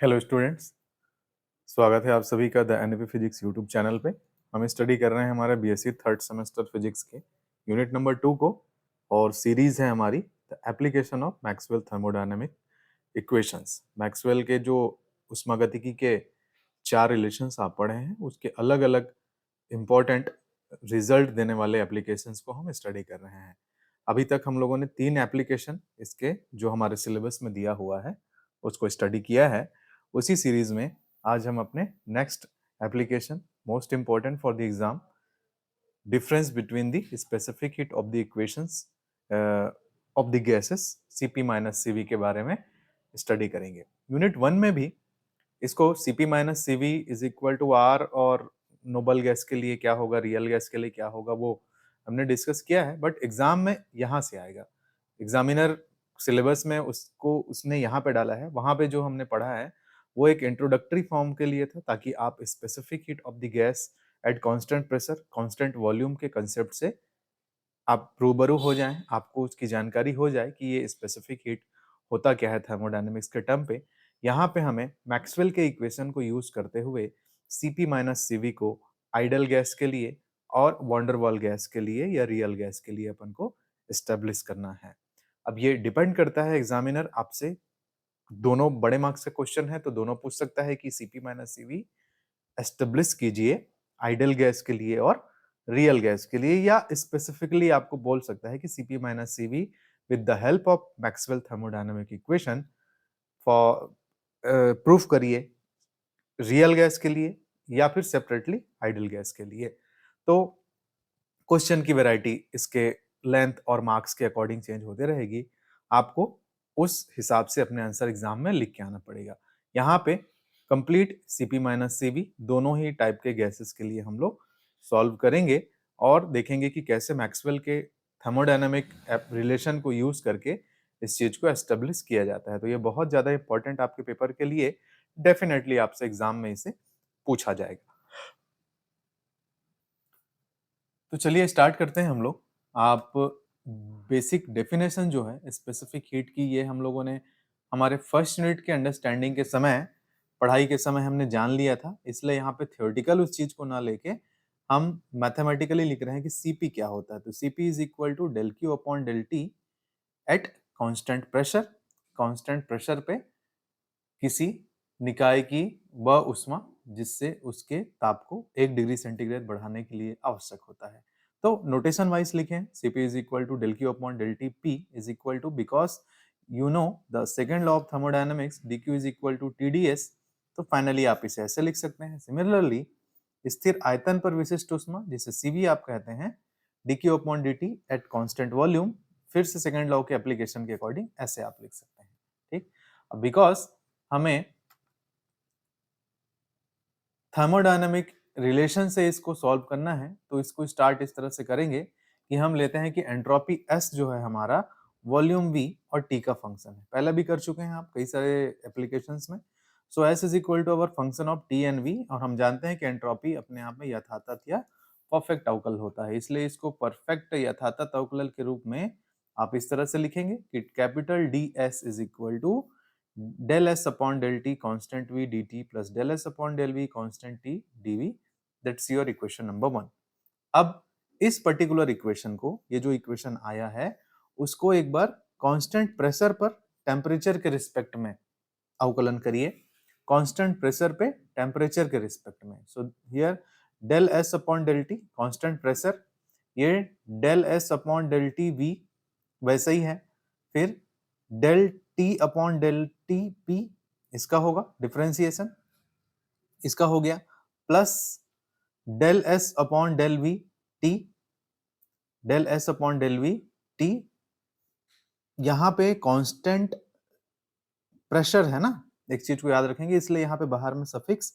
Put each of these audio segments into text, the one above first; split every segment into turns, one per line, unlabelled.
Hello students, स्वागत है आप सभी का the NP physics YouTube channel पे। हम स्टडी कर रहे हैं हमारे बीएससी थर्ड सेमेस्टर फिजिक्स के यूनिट नंबर 2 को, और सीरीज है हमारी the application of Maxwell thermodynamic equations. Maxwell के जो उष्मागतिकी के 4 रिलेशंस आप पढ़े हैं, उसके अलग अलग इंपॉर्टेंट रिजल्ट देने वाले एप्लीकेशंस को हम स्टडी कर रहे हैं। अभी तक हम लोगों ने 3 एप्लीकेशन इसके जो हमारे सिलेबस में दिया हुआ है उसको स्टडी किया है। उसी सीरीज में आज हम अपने next application, most important for the exam, difference between the specific heat of the equations of the gases Cp minus Cv के बारे में स्टडी करेंगे। यूनिट 1 में भी इसको Cp minus Cv is equal to R और नोबल गैस के लिए क्या होगा, रियल गैस के लिए क्या होगा, वो हमने डिस्कस किया है। बट एग्जाम में यहाँ से आएगा, एग्जामिनर सिलेबस में उसको उसने यहाँ पे डाला है। वहां पे जो हमने पढ़ा है वो एक इंट्रोडक्टरी फॉर्म के लिए था, ताकि आप specific heat of the gas at constant pressure constant volume के कंसेप्ट से आप रूबरू हो जाएं, आपको उसकी जानकारी हो जाए कि ये स्पेसिफिक हीट होता क्या है थर्मोडायनेमिक्स के टर्म पे। यहाँ पे हमें मैक्सवेल के इक्वेशन को यूज करते हुए Cp माइनस Cv को आइडल गैस के लिए और वंडरवाल गैस के लिए या रियल गैस के लिए अपन को एस्टेब्लिश करना है। अब ये डिपेंड करता है, एग्जामिनर आपसे दोनों बड़े मार्क्स का क्वेश्चन है तो दोनों पूछ सकता है कि Cp माइनस Cv एस्टेब्लिश कीजिए आइडल गैस के लिए और रियल गैस के लिए, या स्पेसिफिकली आपको बोल सकता है कि Cp minus Cv with the help of Maxwell thermodynamic equation for proof करिए रियल गैस के लिए या फिर सेपरेटली आइडल गैस के लिए। तो क्वेश्चन की वैरायटी इसके लेंथ और मार्क्स के अकॉर्डिंग चेंज होते रहेगी। आपको उस हिसाब से अपने आंसर एग्जाम में लिख के आना पड़ेगा। यहाँ पे कंप्लीट Cp माइनस Cv दोनों ही टाइप के गैसेस के लिए हम लोग सॉल्व करेंगे और देखेंगे कि कैसे मैक्सवेल के थर्मोडायनामिक रिलेशन को यूज करके इस चीज को एस्टेब्लिश किया जाता है। तो ये बहुत ज्यादा इंपॉर्टेंट आपके पेपर के लिए, डेफिनेटली आपसे एग्जाम में इसे पूछा जाएगा। तो चलिए स्टार्ट करते हैं हम लोग। आप बेसिक डेफिनेशन जो है स्पेसिफिक हीट की, ये हम लोगों ने हमारे फर्स्ट यूनिट के अंडरस्टैंडिंग के समय, पढ़ाई के समय हमने जान लिया था, इसलिए यहाँ पे थ्योरेटिकल उस चीज को ना लेके हम मैथमेटिकली लिख रहे हैं कि Cp क्या होता है। तो Cp is equal to del Q upon del T at constant pressure. Constant pressure पे किसी निकाय की वह उष्मा जिससे उसके ताप को 1 डिग्री सेंटीग्रेड बढ़ाने के लिए आवश्यक होता है। तो नोटेशन वाइज लिखें, Cp is equal to del Q upon del T, P is equal to, because you know the second law of thermodynamics, dq is equal to TdS। तो फाइनली आप इसे ऐसे लिख सकते हैं। सिमिलरली स्थिर आयतन पर विशिष्ट उष्मा जिसे Cv आप कहते हैं, dq upon dt eight constant volume, फिर से सेकेंड लॉ के एप्लीकेशन के अकॉर्डिंग ऐसे आप लिख सकते हैं। ठीक, अब बिकॉज हमें थर्मोडायनामिक रिलेशन से इसको सॉल्व करना है, तो इसको स्टार्ट इस तरह से करेंगे कि हम लेते हैं कि एंट्रोपी S जो है हमारा वॉल्यूम V और T का फंक्शन है। पहले भी कर चुके हैं आप कई सारे एप्लीकेशंस में। So S is equal to our function of T and V, और हम जानते हैं कि एंट्रोपी अपने आप में यथातथ या परफेक्ट अवकल होता है, इसलिए इसको परफेक्ट यथातथ अवकल के रूप में आप इस तरह से लिखेंगे कि capital DS is equal to del S upon del T constant V dt plus del S upon del V constant T dV. That's your equation number 1. अब इस पर्टिकुलर इक्वेशन को, ये जो इक्वेशन आया है, उसको एक बार कांस्टेंट प्रेशर पर टेम्परेचर के रिस्पेक्ट में अवकलन करिए। कांस्टेंट प्रेशर पे टेम्परेचर के रिस्पेक्ट में। So here del S upon del T constant pressure, ये del S upon del T V वैसे ही है, फिर del T upon del T P इसका होगा डिफरेंशिएशन, इसका हो गया, plus del S upon del V T, del S upon del V T, यहाँ पे कांस्टेंट प्रेशर है ना, एक चीज को याद रखेंगे, इसलिए यहाँ पे बाहर में सफिक्स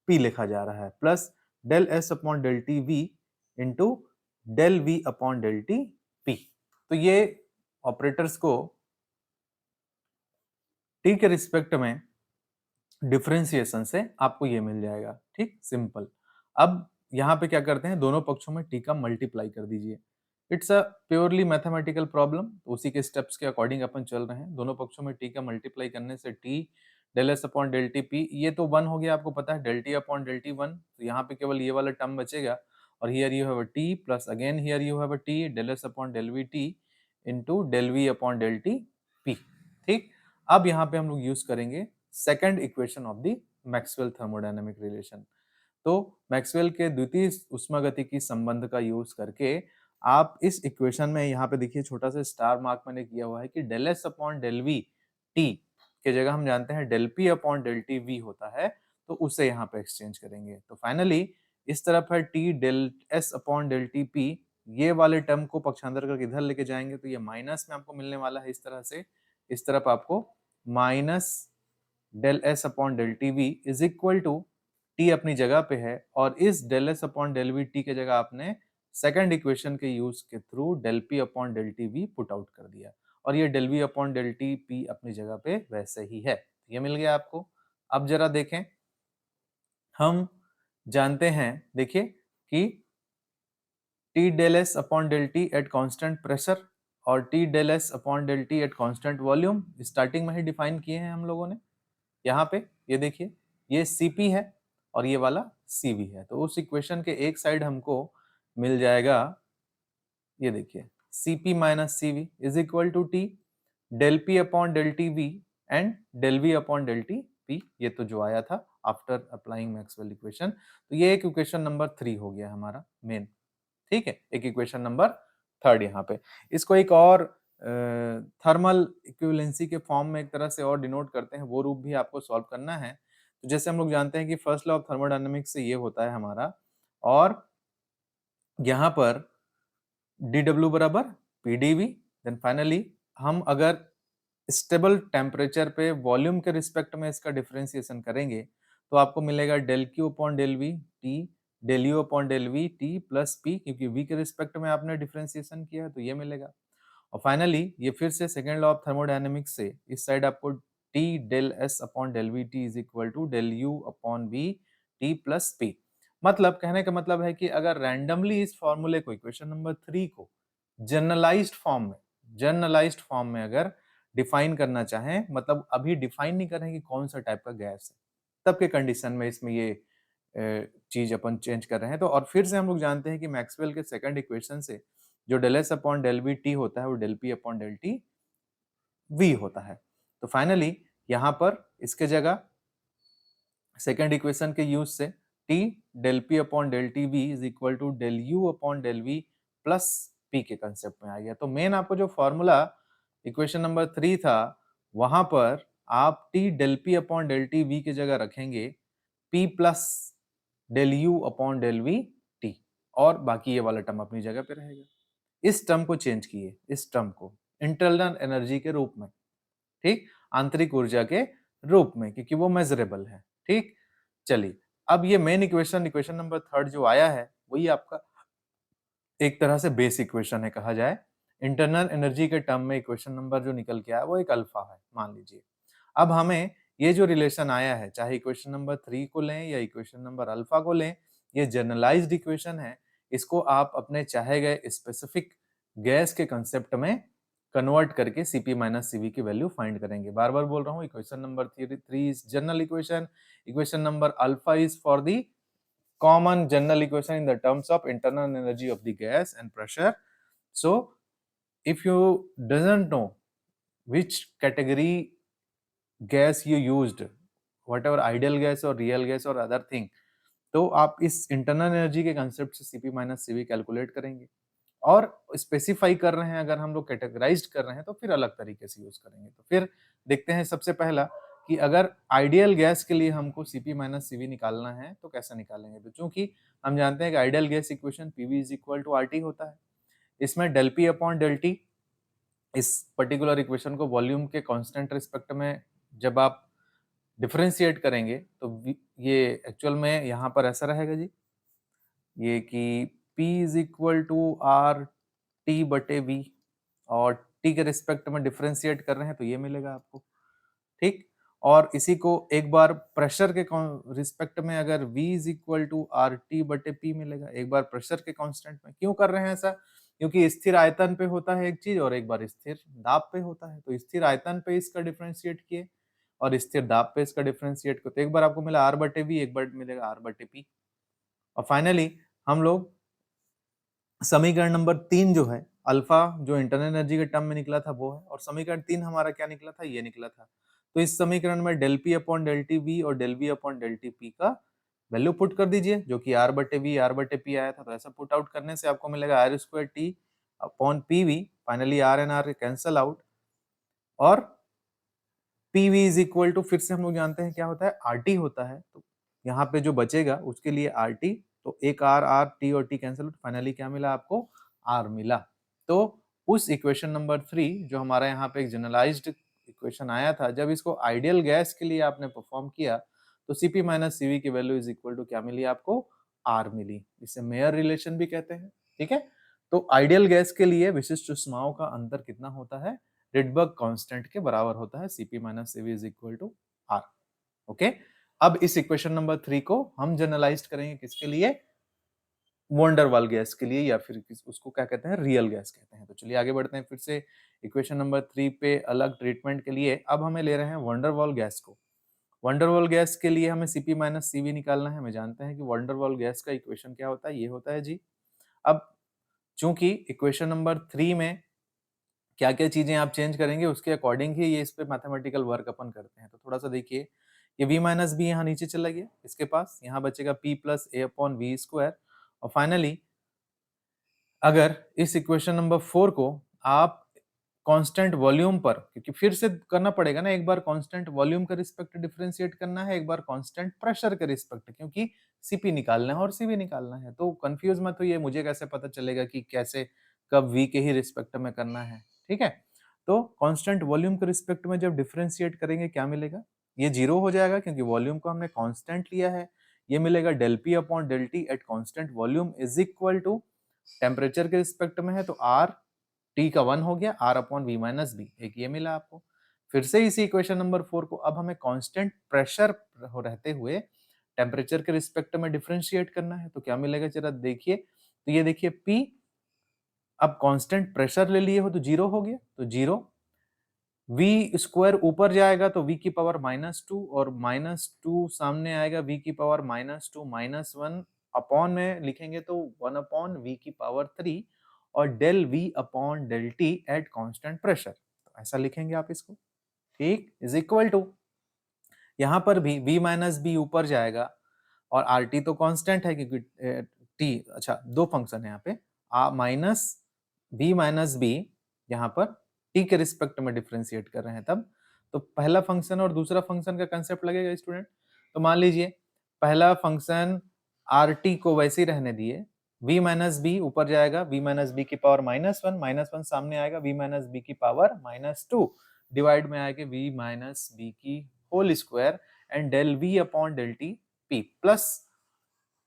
P लिखा जा रहा है, plus del S upon del T V into del V upon del T P। तो ये ऑपरेटर्स को T के रिस्पेक्ट में डिफरेंशिएशन से आपको ये मिल जाएगा। ठीक, सिंपल। अब यहाँ पे क्या करते हैं, दोनों पक्षों में T का मल्टीप्लाई कर दीजिए। It's a purely mathematical problem, उसी के स्टेप्स के अकॉर्डिंग अपन चल रहे हैं। दोनों पक्षों में T का मल्टीप्लाई करने से T del S upon del T P, ये तो 1 हो गया, आपको पता है del T upon del T 1, तो यहाँ पे केवल ये वाला टर्म बचेगा और here you have a T plus again here you have a T, del S upon del V T into del V upon del T P. ठीक, अब यहाँ पे हम लोग यूज करेंगे second equation of the Maxwell thermodynamic relation. तो Maxwell के द्वितीय उष्मागतिकी संबंध का यूज करके आप इस इक्वेशन में, यहाँ पे देखिए छोटा सा स्टार मार्क मैंने किया हुआ है कि del S upon del V T के जगह हम जानते हैं del P upon del T V होता है, तो उसे यहाँ पे एक्सचेंज करेंगे। तो फाइनली इस तरफ है T del S upon del T P, ये वाले टर्म को पक्षांतर करके इधर लेके जाएंगे तो ये माइनस में आपको मिलने वाला है इस तरह से, इस तरफ आपको minus del S upon del T V is equal to T अपनी जगह पे है और इस del S upon del V T के जगह आपने सेकंड इक्वेशन के यूज के through del P upon del T V put out कर दिया और ये del V upon del T P अपनी जगह पे वैसे ही है, ये मिल गया आपको। अब जरा देखें, हम जानते हैं देखिए कि T del S upon del T at constant pressure और T del S upon del T at constant volume starting में ही डिफाइन किए हैं हम लोगों ने। यहाँ पे ये देखिए, ये Cp है और ये वाला Cv है, तो उस इक्वेशन के एक साइड हमको मिल जाएगा, ये देखिए Cp minus Cv is equal to T del P upon del T V and del V upon del T P, ये तो जो आया था आफ्टर अप्लाइंग मैक्सवेल इक्वेशन। तो ये एक इक्वेशन नंबर 3 हो गया हमारा मेन। ठीक है, एक इक्वेशन नंबर 3 यहाँ पे। इसको एक और थर्मल इक्विवेलेंसी के फॉर्म में एक तरह से और डिनोट करते हैं, वो रूप भी आपको सॉल्व करना है। तो जैसे हम लोग जानते हैं कि फर्स्ट लॉ ऑफ थर्मोडायनेमिक्स से ये होता है हमारा, और यहाँ पर dw बराबर pdv, देन फाइनली हम अगर स्टेबल टेम्परेचर पे वॉल्यूम के रिस्पेक्ट में इसका डिफरेंशिएशन करेंगे तो आपको मिलेगा del Q upon del V T del U upon del V T plus P, क्योंकि वी के रिस्पेक्ट में आपने डिफरेंशिएशन किया है तो ये मिलेगा। और फाइनली ये फिर से सेकेंड लॉ ऑफ थर्मोडायनेमिक्स से इस साइड आपको T del S upon del V T is equal to del U upon V T plus P. मतलब कहने का मतलब है कि अगर रैंडमली इस फॉर्मूले को, इक्वेशन नंबर 3 को जर्नलाइज्ड फॉर्म में अगर डिफाइन करना चाहें, मतलब अभी डिफाइन नहीं कर रहे हैं कि कौन सा टाइप का गैस है, तब के कंडीशन में इसमें ये चीज अपन चेंज कर रहे हैं। तो और फिर से हम लोग जानते हैं कि मैक्सवेल के सेकंड इक्वेशन से जो del S upon del V T होता है वो del P upon del T V होता है। तो फाइनली यहाँ पर इसके जगह सेकंड इक्वेशन के यूज से T del P upon del T V is equal to del U upon del V plus P के कंसेप्ट में आ गया। तो मेन आपको जो फॉर्मूला इक्वेशन नंबर 3 था, वहां पर आप T del P upon del T V की जगह रखेंगे P plus del U upon del V T, और बाकी ये वाला टर्म अपनी जगह पे रहेगा। इस टर्म को चेंज किए, इस टर्म को इंटरनल एनर्जी के रूप में, ठीक, आंतरिक ऊर्जा के रूप में, क्योंकि वो मेजरेबल है। ठीक, चलिए अब ये मेन इक्वेशन, इक्वेशन नंबर 3 जो आया है वही आपका एक तरह से बेस इक्वेशन है कहा जाए। इंटरनल एनर्जी के टर्म में इक्वेशन नंबर जो निकल के आया वो एक अल्फा है मान लीजिए। अब हमें ये जो रिलेशन आया है, चाहे इक्वेशन नंबर 3 को लें या इक्वेशन नंबर अल्फा को लें, ये जनरलाइज्ड इक्वेशन है। इसको आप अपने चाहे गए स्पेसिफिक गैस के कंसेप्ट में कन्वर्ट करके Cp माइनस Cv की वैल्यू फाइंड करेंगे। बार बार बोल रहा हूँ, equation number 3 is general equation, equation number alpha is for the common general equation in the terms of internal energy of the gas and pressure. So if you doesn't know which category gas you used, whatever ideal gas or real gas or other thing, तो आप इस internal energy के concept से Cp minus Cv calculate करेंगे, और specify कर रहे हैं अगर हम लोग कैटेगराइज्ड कर रहे हैं तो फिर अलग तरीके से यूज करेंगे। तो फिर देखते हैं सबसे पहला कि अगर आइडियल गैस के लिए हमको Cp माइनस Cv निकालना है तो कैसे निकालेंगे। तो चूंकि हम जानते हैं कि ideal gas equation Pv is equal to RT होता है, इसमें del P upon del T, इस पर्टिकुलर इक्वेशन को वॉल्यूम के कांस्टेंट रिस्पेक्ट में जब आप डिफरेंशिएट करेंगे तो ये एक्चुअल में यहाँ पर ऐसा रहेगा जी, ये कि P is equal to R T बटे वी, और टी के रिस्पेक्ट में डिफरेंशिएट कर रहे हैं तो ये मिलेगा आपको। ठीक, और इसी को एक बार प्रेशर के रिस्पेक्ट में अगर V is equal to R T बटे पी मिलेगा, एक बार प्रेशर के कांस्टेंट में। क्यों कर रहे हैं ऐसा, क्योंकि स्थिर आयतन पे होता है एक चीज और एक बार स्थिर दाब पे होता है। तो स्थिर आयतन पे इसका डिफरेंशिएट किए और स्थिर दाब पे इसका डिफरेंशिएट को, तो एक बार आपको मिला R बटे V, एक बार मिलेगा R बटे P। और फाइनली हम लोग समीकरण नंबर 3 जो है, अल्फा जो इंटरनल एनर्जी के टर्म में निकला था वो है, और समीकरण 3 हमारा क्या निकला था, ये निकला था। तो इस समीकरण में del P upon del T V और del V upon del T P का वैल्यू पुट कर दीजिए, जो कि आर बटे वी आर बटे पी आया था। तो ऐसा पुट आउट करने से आपको मिलेगा R square T upon P V, finally R and R cancel out, और P V is equal to, फिर से हम लोग जानते हैं क्या होता है, आर टी होता है। तो यहाँ पे जो बचेगा उसके लिए आर टी, तो एक आर आर टी और टी कैंसिल, फाइनली क्या मिला आपको, आर मिला। तो उस इक्वेशन नंबर 3 जो हमारा यहाँ पे एक जनरलाइज्ड इक्वेशन आया था, जब इसको आइडियल गैस के लिए आपने परफॉर्म किया तो Cp माइनस Cv की वैल्यू इज इक्वल टू क्या मिली आपको, आर मिली। इसे मेयर रिलेशन भी कहते हैं, ठीक है। तो आइडियल गैस के लिए विशिष्ट ऊष्माओं का अंतर कितना होता है, रिडबर्ग कांस्टेंट के बराबर होता है, Cp minus Cv is equal to R. Okay, अब इस इक्वेशन नंबर 3 को हम जनरलाइज करेंगे किसके लिए, वॉन डेर वाल गैस के लिए, या फिर उसको क्या कहते हैं, रियल गैस कहते हैं। तो चलिए आगे बढ़ते हैं फिर से इक्वेशन नंबर 3 पे अलग ट्रीटमेंट के लिए। अब हमें ले रहे हैं वॉन डेर वाल गैस को। वॉन डेर वाल गैस के लिए हमें Cp माइनस Cv निकालना है। हमें जानते हैं कि वॉन डेर वाल गैस का इक्वेशन क्या होता है, ये होता है जी। अब चूंकि इक्वेशन नंबर 3 में क्या क्या चीजें आप चेंज करेंगे उसके अकॉर्डिंग ही ये इस पे मैथमेटिकल वर्क अपन करते हैं। तो थोड़ा सा देखिए, ये v माइनस बी यहाँ नीचे चला गया, इसके पास यहाँ बचेगा p plus A upon V square. और फाइनली अगर इस इक्वेशन नंबर 4 को आप कांस्टेंट वॉल्यूम पर, क्योंकि फिर से करना पड़ेगा ना, एक बार कांस्टेंट वॉल्यूम का रिस्पेक्ट डिफरेंशिएट करना है, एक बार कांस्टेंट प्रेशर के रिस्पेक्ट, क्योंकि Cp निकालना है और Cv निकालना है। तो कंफ्यूज मत होइए, मुझे कैसे पता चलेगा कि कैसे कब V के ही रिस्पेक्ट में करना है, ठीक है। तो कांस्टेंट वॉल्यूम के रिस्पेक्ट में जब डिफरेंशिएट करेंगे क्या मिलेगा, ये जीरो हो जाएगा क्योंकि वॉल्यूम को हमने कांस्टेंट लिया है। ये मिलेगा del P upon del T at constant volume is equal to, temperature के रिस्पेक्ट में है तो आर टी का 1 हो गया, R upon V minus B, एक ये मिला आपको। फिर से इसी इक्वेशन नंबर 4 को अब हमें कांस्टेंट प्रेशर हो रहते हुए टेम्परेचर के रिस्पेक्ट में डिफरेंशिएट करना है। तो क्या मिलेगा जरा देखिए, तो ये देखिए P, अब कांस्टेंट प्रेशर ले लिए हो तो जीरो हो गया, तो जीरो, v स्क्वायर ऊपर जाएगा तो v की पावर -2, और -2 सामने आएगा, v की पावर -2 -1 अपॉन में लिखेंगे तो 1 अपॉन v की पावर 3, और del v upon del T at constant pressure, तो ऐसा लिखेंगे आप इसको, ठीक, इज इक्वल टू, यहाँ पर भी v माइनस बी ऊपर जाएगा, और आर टी तो कांस्टेंट है क्योंकि टी, अच्छा दो फंक्शन है यहाँ पे, माइनस v माइनस बी, यहाँ पर टी के रिस्पेक्ट में डिफरेंशिएट कर रहे हैं तब, तो पहला फंक्शन और दूसरा फंक्शन का कंसेप्ट लगेगा स्टूडेंट। तो मान लीजिए पहला फंक्शन आर टी को वैसे ही रहने दिए, v माइनस बी ऊपर जाएगा, v माइनस बी की पावर -1 सामने आएगा, v माइनस बी की पावर -2 डिवाइड में आएगा v माइनस बी की whole square and del v upon del T P plus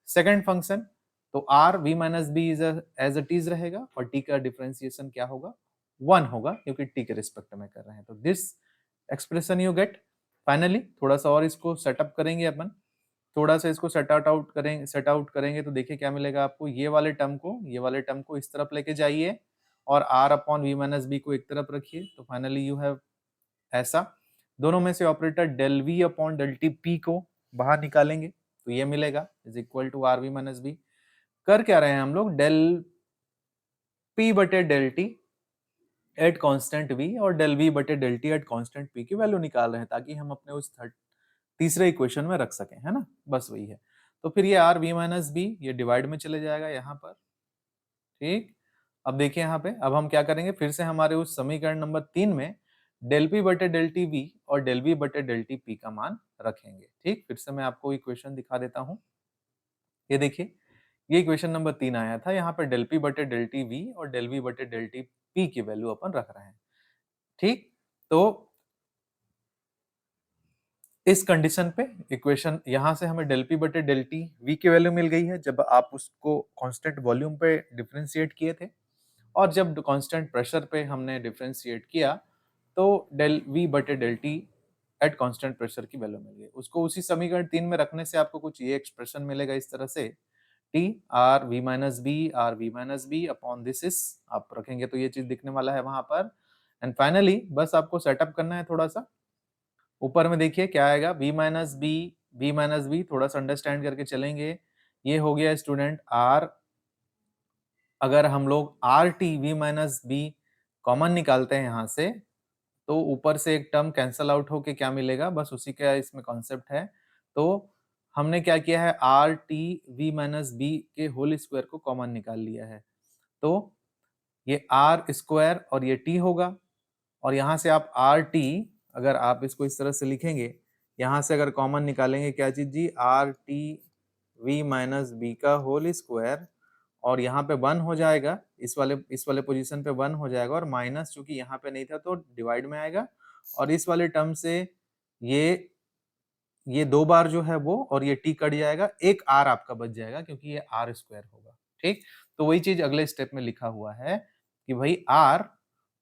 second function, तो r v minus B is as it is रहेगा, और t का डिफरेंशिएशन क्या होगा, 1 होगा, क्योंकि t के रिस्पेक्ट में कर रहे हैं। तो this expression you get. Finally थोड़ा सा और इसको सेटअप करेंगे अपन, थोड़ा सा इसको सेट आउट करेंगे तो देखिए क्या मिलेगा आपको, ये वाले टर्म को इस तरफ लेके जाइए, और r upon V minus B को एक तरफ रखिए, तो फाइनली यू हैव ऐसा, दोनों में से operator del V upon del T P को बाहर निकालेंगे तो ये मिलेगा is equal to R V minus B. कर क्या रहे हैं हम लोग, डेल पी बटे del T at constant v और डेल v बटे del T at constant p की वैल्यू निकाल रहे हैं, ताकि हम अपने उस तीसरे इक्वेशन में रख सकें, है ना, बस वही है। तो फिर ये आर वी माइनस बी ये डिवाइड में चले जाएगा यहाँ पर, ठीक। अब देखिए यहाँ पे, अब हम क्या करेंगे, फिर से हमारे उस समीकरण नंबर 3 में डेल पी बटे डेल टी वी और डेल वी बटे डेल टी पी का मान रखेंगे, ठीक। फिर से मैं आपको इक्वेशन दिखा देता हूँ, ये देखिए, ये इक्वेशन नंबर 3 आया था, यहाँ पे डेल पी बटे डेल टी वी और डेल वी बटे डेल टी पी की वैल्यू अपन रख रहे हैं, ठीक। तो इस कंडीशन पे इक्वेशन यहां से हमें डेल पी बटे डेल टी वी की वैल्यू मिल गई है, जब आप उसको कांस्टेंट वॉल्यूम पे डिफरेंशिएट किए थे, और जब कांस्टेंट प्रेशर पे हमने डिफरेंशिएट किया तो डेल वी बटे del T at constant pressure की वैल्यू मिल गई। उसको उसी समीकरण 3 में रखने से आपको कुछ ये एक्सप्रेशन मिलेगा इस तरह से, T R V minus B upon this is, आप रखेंगे तो ये चीज दिखने वाला है वहां पर। एंड फाइनली बस आपको सेटअप करना है थोड़ा सा,
ऊपर में देखिए क्या आएगा, b माइनस बी, थोड़ा सा अंडरस्टैंड करके चलेंगे। ये हो गया स्टूडेंट r। अगर हम लोग R T V minus B common निकालते हैं यहाँ से, तो ऊपर से एक टर्म कैंसल आउट होके क्या मिलेगा, बस उसी का इसमें कॉन्सेप्ट है। तो हमने क्या किया है, R T V minus B के होल स्क्वायर को कॉमन निकाल लिया है। तो ये आर स्क्वायर और ये टी होगा, और यहाँ से आप आर टी, अगर आप इसको इस तरह से लिखेंगे, यहाँ से अगर कॉमन निकालेंगे क्या चीज जी, R T V minus B का होल स्क्वायर, और यहाँ पे 1 हो जाएगा, इस वाले पोजीशन पे 1 हो जाएगा, और माइनस चूंकि यहाँ पे नहीं था तो डिवाइड में आएगा, और इस वाले टर्म से ये ये 2 बार जो है वो, और ये टी कट जाएगा, एक आर आपका बच जाएगा क्योंकि ये आर स्क्वायर होगा। ठीक, तो वही चीज अगले स्टेप में लिखा हुआ है कि भाई आर,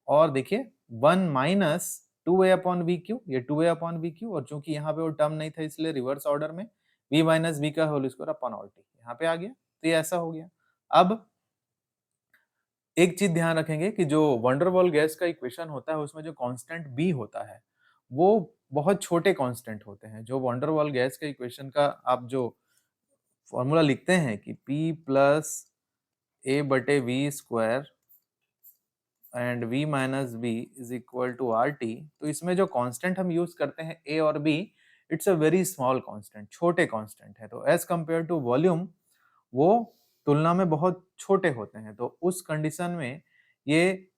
और देखिए 1 minus 2a upon we Q, ये 2a अपॉन वी क्यू, और चूंकि यहाँ पे वो टर्म नहीं था इसलिए रिवर्स ऑर्डर में v माइनस बी का whole square upon all T यहाँ पे आ गया। तो ये ऐसा हो गया। अब एक चीज ध्यान रखेंगे कि जो वंडरवॉल गैस का इक्वेशन होता है उसमें जो कांस्टेंट बी होता है वो बहुत छोटे कांस्टेंट होते हैं। जो वंडरवॉल गैस के इक्वेशन का आप जो फॉर्मूला लिखते हैं कि p प्लस ए बटे V square and v minus B is equal to R T, तो इसमें जो कांस्टेंट हम यूज करते हैं a और b, it's a very small constant, छोटे कांस्टेंट है। तो एज कंपेयर टू वॉल्यूम वो तुलना में बहुत छोटे होते हैं। तो उस कंडीशन में ये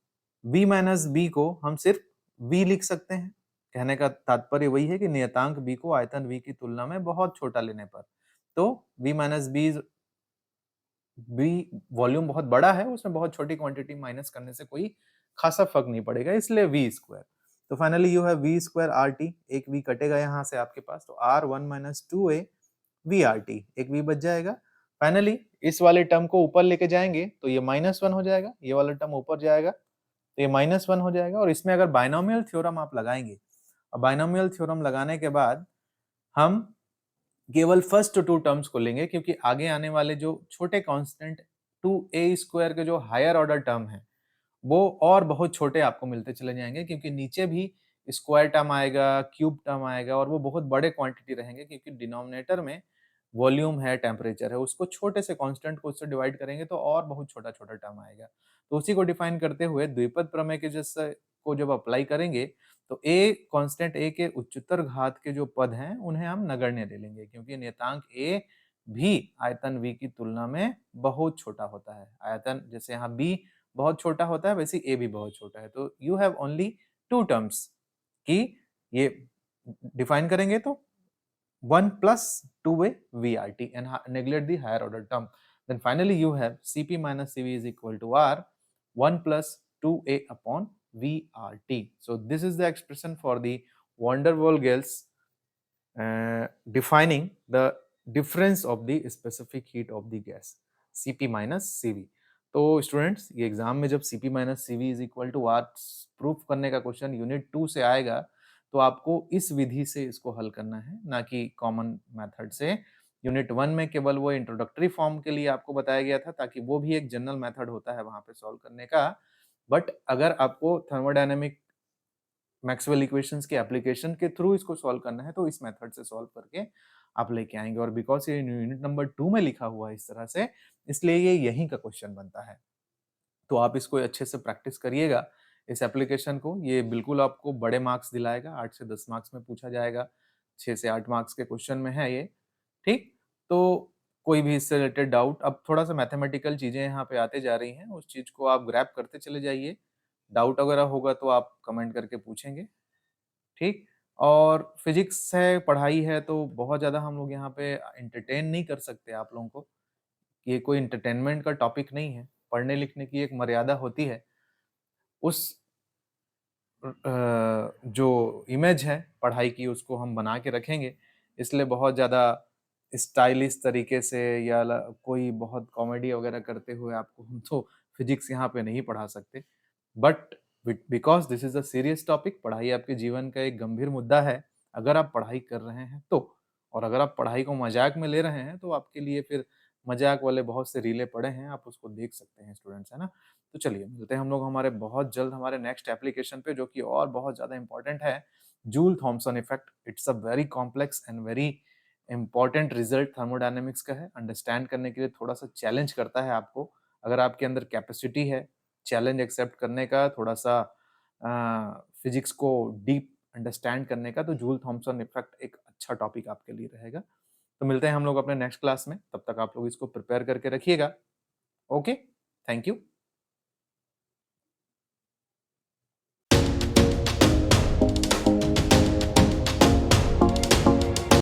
v माइनस बी को हम सिर्फ v लिख सकते हैं। कहने का तात्पर्य वही है कि नियतांक b को आयतन v की तुलना में बहुत छोटा लेने पर, तो v माइनस बी वॉल्यूम बहुत बड़ा है, उसमें बहुत छोटी क्वांटिटी माइनस करने से कोई खासा फर्क नहीं पड़ेगा, इसलिए वी स्क्वायर। तो finally you have V square R T, एक वी कटेगा यहाँ से आपके पास, तो R 1 minus 2a V R T, एक वी बच जाएगा। फाइनली इस वाले टर्म को ऊपर लेके जाएंगे तो ये -1 हो जाएगा, ये वाला टर्म ऊपर जाएगा तो ये -1 हो जाएगा। और इसमें अगर बायनोमियल थ्योरम आप लगाएंगे, और बायनोमियल थ्योरम लगाने के बाद हम केवल फर्स्ट 2 टर्म्स को लेंगे, क्योंकि आगे आने वाले जो छोटे कांस्टेंट 2a स्क्वायर के जो हायर ऑर्डर टर्म है वो और बहुत छोटे आपको मिलते चले जाएंगे, क्योंकि नीचे भी स्क्वायर टर्म आएगा, क्यूब टर्म आएगा, और वो बहुत बड़े क्वांटिटी रहेंगे, क्योंकि डिनोमिनेटर में वॉल्यूम है, टेम्परेचर है, उसको छोटे से कांस्टेंट को उससे डिवाइड करेंगे तो और बहुत छोटा छोटा टर्म आएगा। तो उसी को डिफाइन करते हुए द्विपद प्रमेय के जैसे को जब अप्लाई करेंगे तो ए कांस्टेंट ए के उच्चतर घात के जो पद हैं उन्हें हम नगण्य ले लेंगे, क्योंकि नियतांक ए भी आयतन वी की तुलना में बहुत छोटा होता है। आयतन जैसे यहाँ बी बहुत छोटा होता है वैसे ए भी बहुत छोटा है। तो यू हैव ओनली 2 टर्म्स कि ये डिफाइन करेंगे तो 1 plus 2a VRT and neglect the higher order term. Then finally you have Cp minus Cv is equal to R 1 plus 2a upon VRT. So this is the expression for the van der Waals defining the difference of the specific heat of the gas Cp minus Cv. तो students ये exam में जब Cp minus Cv is equal to R proof करने का question unit 2 से आएगा तो आपको इस विधि से इसको हल करना है, ना कि कॉमन मेथड से। यूनिट 1 में केवल वो इंट्रोडक्टरी फॉर्म के लिए आपको बताया गया था, ताकि वो भी एक जनरल मेथड होता है वहां पे सॉल्व करने का। बट अगर आपको थर्मोडायनेमिक मैक्सवेल इक्वेशंस के एप्लीकेशन के थ्रू इसको सॉल्व करना है तो इस मेथड से सॉल्व करके आप लेके आएंगे। और बिकॉज ये यूनिट नंबर 2 में लिखा हुआ है इस तरह से, इसलिए ये यहीं का क्वेश्चन बनता है। तो आप इसको अच्छे से प्रैक्टिस करिएगा इस एप्लीकेशन को, ये बिल्कुल आपको बड़े मार्क्स दिलाएगा। 8 से 10 मार्क्स में पूछा जाएगा, 6 से 8 मार्क्स के क्वेश्चन में है ये। ठीक, तो कोई भी इससे रिलेटेड डाउट, अब थोड़ा सा मैथमेटिकल चीजें यहाँ पे आते जा रही हैं, उस चीज को आप ग्रैब करते चले जाइए। डाउट वगैरह होगा तो आप कमेंट करके पूछेंगे। ठीक, और फिजिक्स है, पढ़ाई है, तो बहुत ज्यादा हम लोग यहाँ पे एंटरटेन नहीं कर सकते आप लोगों को। ये कोई एंटरटेनमेंट का टॉपिक नहीं है, पढ़ने लिखने की एक मर्यादा होती है। उस जो इमेज है पढ़ाई की उसको हम बना के रखेंगे, इसलिए बहुत ज़्यादा स्टाइलिश तरीके से या कोई बहुत कॉमेडी वगैरह करते हुए आपको हम तो फिजिक्स यहाँ पे नहीं पढ़ा सकते। But because this is a serious topic, पढ़ाई आपके जीवन का एक गंभीर मुद्दा है। अगर आप पढ़ाई कर रहे हैं तो, और अगर आप पढ़ाई को मजाक में ले रहे हैं तो आपके लिए फिर मजाक वाले बहुत से रीले पड़े हैं, आप उसको देख सकते हैं स्टूडेंट्स, है ना। तो चलिए मिलते हैं हम लोग हमारे बहुत जल्द हमारे नेक्स्ट एप्लीकेशन पे, जो कि और बहुत ज़्यादा इंपॉर्टेंट है। Joule Thomson effect, it's a very complex and very important result thermodynamics का है। अंडरस्टैंड करने के लिए थोड़ा सा चैलेंज करता है आपको। अगर आपके अंदर कैपेसिटी है चैलेंज एक्सेप्ट करने का, थोड़ा सा फिजिक्स को डीप अंडरस्टैंड करने का, तो जूल थॉमसन इफेक्ट एक अच्छा टॉपिक आपके लिए रहेगा। तो मिलते हैं हम लोग अपने नेक्स्ट क्लास में, तब तक आप लोग इसको प्रिपेयर करके रखिएगा। Okay, thank you.